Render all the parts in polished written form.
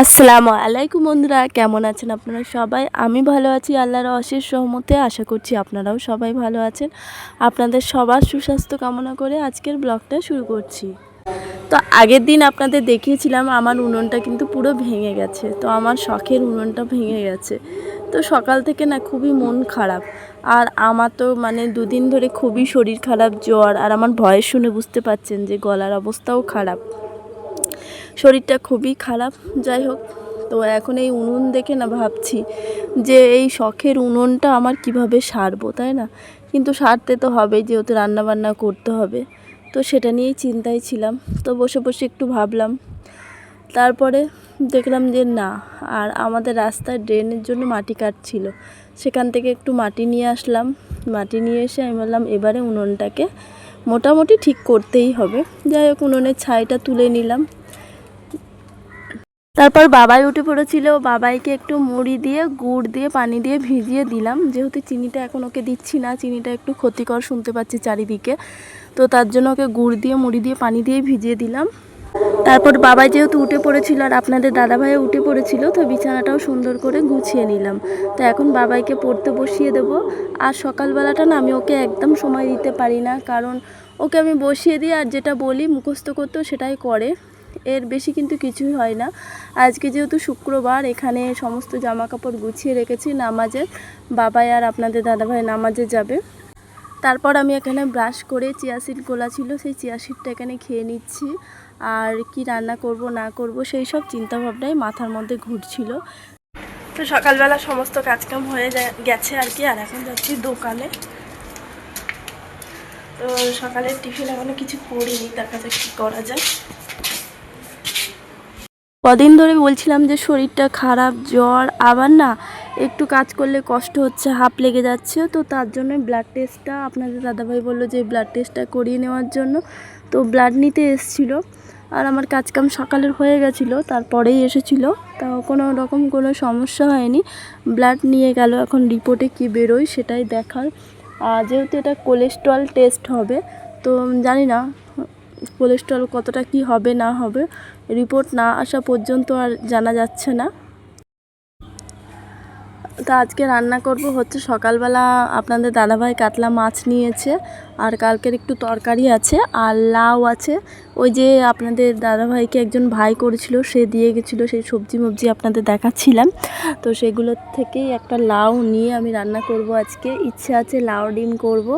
আসসালামু আলাইকুম বন্ধুরা, কেমন আছেন আপনারা সবাই? আমি ভালো আছি আল্লাহর অশেষ রহমতে। আশা করছি আপনারাও সবাই ভালো আছেন। আপনাদের সবার সুস্বাস্থ্য কামনা করে আজকের ব্লগটা শুরু করছি। তো আগের দিন আপনাদের দেখিয়েছিলাম আমার উনুনটা কিন্তু পুরো ভেঙে গেছে। তো আমার শখের উনুনটা ভেঙে গেছে। তো সকাল থেকে না খুবই মন খারাপ। আর আমার তো দুদিন ধরে খুবই শরীর খারাপ, জ্বর, আর আমার ভয়েস শুনে বুঝতে পারছেন যে গলার অবস্থাও খারাপ, শরীরটা খুবই খারাপ। যাই হোক, তো এখন এই উনুন দেখে না ভাবছি যে এই শখের উনুনটা আমার কিভাবে সারবো, তাই না? কিন্তু সারতে তো হবে, যেহেতু রান্নাবান্না করতে হবে। তো সেটা নিয়েই চিন্তায় ছিলাম। তো বসে বসে একটু ভাবলাম, তারপরে দেখলাম যে না, আর আমাদের রাস্তায় ড্রেনের জন্য মাটি কাটছিল, সেখান থেকে একটু মাটি নিয়ে আসলাম। মাটি নিয়ে এসে আমি বললাম এবারে উনুনটাকে মোটামুটি ঠিক করতেই হবে। যাই হোক, উনুনের ছাইটা তুলে নিলাম। তারপর বাবাই উঠে পড়েছিল, বাবাইকে একটু মুড়ি দিয়ে গুড় দিয়ে পানি দিয়ে ভিজিয়ে দিলাম। যেহেতু চিনিটা এখন ওকে দিচ্ছি না, চিনিটা একটু ক্ষতিকর শুনতে পাচ্ছি চারিদিকে, তো তার জন্য ওকে গুড় দিয়ে মুড়ি দিয়ে পানি দিয়ে ভিজিয়ে দিলাম। তারপর বাবাই যেহেতু উঠে পড়েছিল আর আপনাদের দাদাভাইও উঠে পড়েছিল, তো বিছানাটাও সুন্দর করে গুছিয়ে নিলাম। তো এখন বাবাইকে পড়তে বসিয়ে দেব। আর সকালবেলাটা না আমি ওকে একদম সময় দিতে পারি না, কারণ ওকে আমি বসিয়ে দিই আর যেটা বলি মুখস্থ করতেও সেটাই করে, এর বেশি কিন্তু কিছুই হয় না। আজকে যেহেতু শুক্রবার, এখানে সমস্ত জামা কাপড় গুছিয়ে রেখেছি নামাজে, বাবাই আর আপনাদের দাদাভাই নামাজে যাবে। তারপর আমি এখানে ব্রাশ করে চিয়া সিড গোলা ছিল, সেই চিয়া সিডটা এখানে খেয়ে নিচ্ছি। আর কি রান্না করব না করব সেই সব চিন্তাভাবনাই মাথার মধ্যে ঘুরছিল। তো সকালবেলা সমস্ত কাজকাম হয়ে গেছে আর কি। আর এখন যাচ্ছি দোকানে। তো সকালের টিফিন এখনো কিছু করিনি, দেখা যাক কী করা যায়। কদিন ধরে বলছিলাম যে শরীরটা খারাপ, জ্বর, আবার না একটু কাজ করলে কষ্ট হচ্ছে, হাঁপ লেগে যাচ্ছে। তো তার জন্য ব্লাড টেস্টটা আপনাদের দাদাভাই বললো যে ব্লাড টেস্টটা করিয়ে নেওয়ার জন্য। তো ব্লাড নিতে এসেছিলো, আর আমার কাজকাম সকালের হয়ে গেছিলো, তারপরেই এসেছিলো। তাও কোনো সমস্যা হয়নি। ব্লাড নিয়ে গেল, এখন রিপোর্টে কি বেরোয় সেটাই দেখার। যেহেতু এটা কোলেস্ট্রল টেস্ট হবে, তো জানি না কোলেস্ট্রল কতটা কি হবে না হবে, রিপোর্ট না আসা পর্যন্ত আর জানা যাচ্ছে না। তো আজকে রান্না করব হচ্ছে, সকালবেলা আপনাদের দাদাভাই কাতলা মাছ নিয়েছে, আর কালকের একটু তরকারি আছে, আর লাউ আছে। ওই যে আপনাদের দাদাভাইকে একজন ভাই করেছিল, সে দিয়ে গেছিলো, সেই সবজি মবজি আপনাদের দেখাচ্ছিলাম। তো সেগুলোর থেকেই একটা লাউ নিয়ে আমি রান্না করব আজকে। ইচ্ছে আছে লাউ ডিম করব।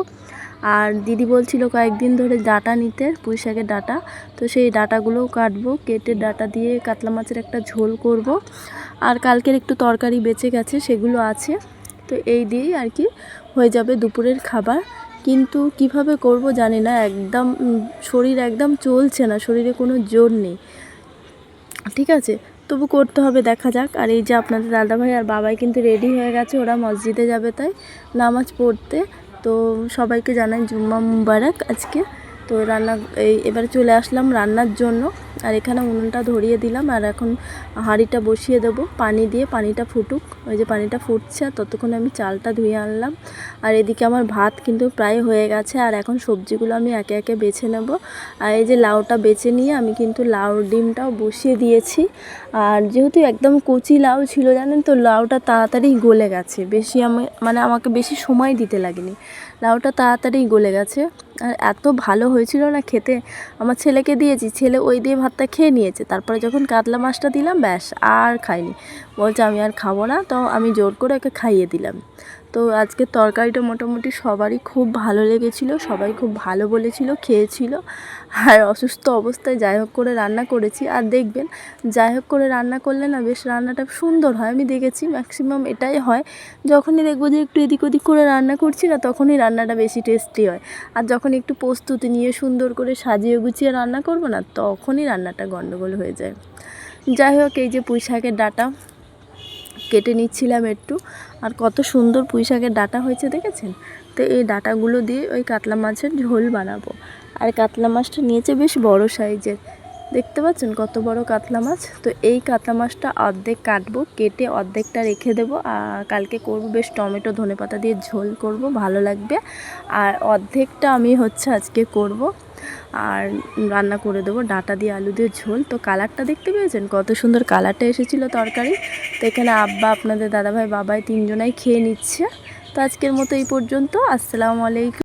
আর দিদি বলছিল কয়েকদিন ধরে ডাঁটা নিতে, পুঁই শাকের ডাঁটা, তো সেই ডাঁটাগুলোও কাটবো, কেটে ডাঁটা দিয়ে কাতলা মাছের একটা ঝোল করব। আর কালকের একটু তরকারি বেঁচে গেছে, সেগুলো আছে। তো এই দিয়েই আর কি হয়ে যাবে দুপুরের খাবার। কিন্তু কিভাবে করব জানি না, একদম শরীর একদম চলছে না, শরীরে কোনো জোর নেই। ঠিক আছে, তবু করতে হবে, দেখা যাক। আর এই যে আপনাদের দাদাভাই আর বাবাই কিন্তু রেডি হয়ে গেছে, ওরা মসজিদে যাবে তাই নামাজ পড়তে। তো সবাইকে জানাই জুম্মা মুবারক আজকে। তো এবারে চলে আসলাম রান্নার জন্য। আর এখানে উনুনটা ধরিয়ে দিলাম, আর এখন হাঁড়িটা বসিয়ে দেবো পানি দিয়ে, পানিটা ফুটুক। ওই যে পানিটা ফুটছে, আর ততক্ষণে আমি চালটা ধুয়ে আনলাম। আর এদিকে আমার ভাত কিন্তু প্রায় হয়ে গেছে। আর এখন সবজিগুলো আমি একে একে বেছে নেব। আর এই যে লাউটা বেছে নিয়ে আমি কিন্তু লাউ ডিমটাও বসিয়ে দিয়েছি। আর যেহেতু একদম কচি লাউ ছিল জানেন তো, লাউটা তাড়াতাড়ি গলে গেছে, আমাকে বেশি সময় দিতে লাগেনি, লাউটা তাড়াতাড়ি গলে গেছে। আর এত ভালো হয়েছিল না খেতে, আমার ছেলেকে দিয়েছি, ছেলে ওই দিয়ে ভাতটা খেয়ে নিয়েছে। তারপরে যখন কাতলা মাছটা দিলাম, ব্যাস আর খাইনি, বলছে আমি আর খাবো না। তো আমি জোর করে ওকে খাইয়ে দিলাম। তো আজকের তরকারিটা মোটামুটি সবারই খুব ভালো লেগেছিলো, সবাই খুব ভালো বলেছিল, খেয়েছিল। আর অসুস্থ অবস্থায় যাই হোক করে রান্না করেছি। আর দেখবেন যাই হোক করে রান্না করলে না বেশ রান্নাটা সুন্দর হয়। আমি দেখেছি ম্যাক্সিমাম এটাই হয়, যখনই দেখবো যে একটু এদিক ওদিক করে রান্না করছি না, তখনই রান্নাটা বেশি টেস্টি হয়। আর যখন একটু প্রস্তুতি নিয়ে সুন্দর করে সাজিয়ে গুছিয়ে রান্না করবো না, তখনই রান্নাটা গন্ডগোল হয়ে যায়। যাই হোক, এই যে পুঁই শাকের ডাঁটা কেটে নিচ্ছিলাম একটু, আর কত সুন্দর পুঁই শাকের ডাঁটা হয়েছে দেখেছেন। তো এই ডাঁটাগুলো দিয়ে ওই কাতলা মাছের ঝোল বানাবো। আর কাতলা মাছটা নিয়েছে বেশ বড় সাইজের, দেখতে পাচ্ছেন কত বড় কাতলা মাছ। তো এই কাতলা মাছটা অর্ধেক কাটবো, কেটে অর্ধেকটা রেখে দেবো। আর কালকে করব বেশ টমেটো ধনেপাতা দিয়ে ঝোল করব, ভালো লাগবে। আর অর্ধেকটা আমি আজকে করব আর রান্না করে দেবো ডাঁটা দিয়ে আলু দিয়ে ঝোল। তো কালারটা দেখতে পেয়েছেন কত সুন্দর কালারটা এসেছিলো তরকারি। তো এখানে আব্বা, আপনাদের দাদাভাই, বাবাই তিনজনাই খেয়ে নিচ্ছে। তো আজকের মতো এই পর্যন্ত। আসসালামু আলাইকুম।